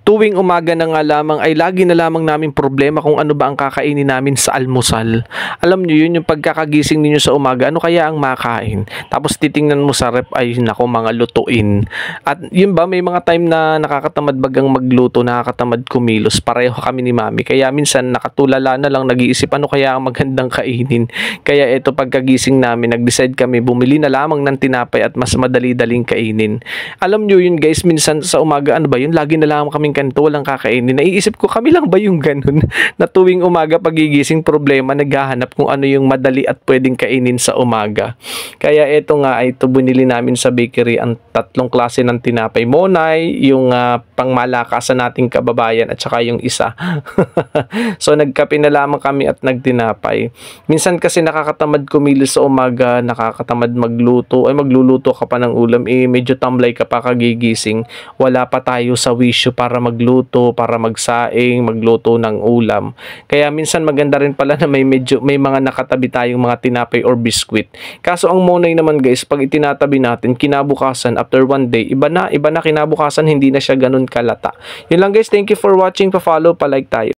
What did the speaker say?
Tuwing umaga na nga lamang ay lagi na lamang namin problema kung ano ba ang kakainin namin sa almusal. Alam nyo yun, yung pagkakagising ninyo sa umaga, ano kaya ang makain? Tapos titingnan mo sa rep, ay nako, mga lutuin. At yun ba, may mga time na nakakatamad bagang magluto, nakakatamad kumilos. Pareho kami ni Mami. Kaya minsan nakatulala na lang, nag-iisip ano kaya ang magandang kainin. Kaya ito, pagkagising namin, nag-decide kami, bumili na lamang ng tinapay at mas madali-daling kainin. Alam nyo yun guys, minsan sa umaga, ano ba yun, lagi na lamang kaming ganito, walang kakainin. Naiisip ko, kami lang ba yung ganun? Na tuwing umaga pagigising, problema, naghahanap kung ano yung madali at pwedeng kainin sa umaga. Kaya ito nga, ito binili namin sa bakery ang tatlong klase ng tinapay. Monay, yung pangmalakasan nating kababayan, at saka yung isa. So nagkape na lamang kami at nagtinapay. Minsan kasi nakakatamad kumilos sa umaga, nakakatamad magluto, ay magluluto ka pa ng ulam, medyo tamlay ka pa kagigising. Wala pa tayo sa wisyo para magluto, para magsaing, magluto ng ulam. Kaya minsan maganda rin pala na may mga nakatabi tayong mga tinapay or biskwit. Kaso ang monay naman guys, pag itinatabi natin, kinabukasan, after one day, iba na kinabukasan, hindi na siya ganun kalata. Yun lang guys, thank you for watching, pa-follow, pa-like tayo.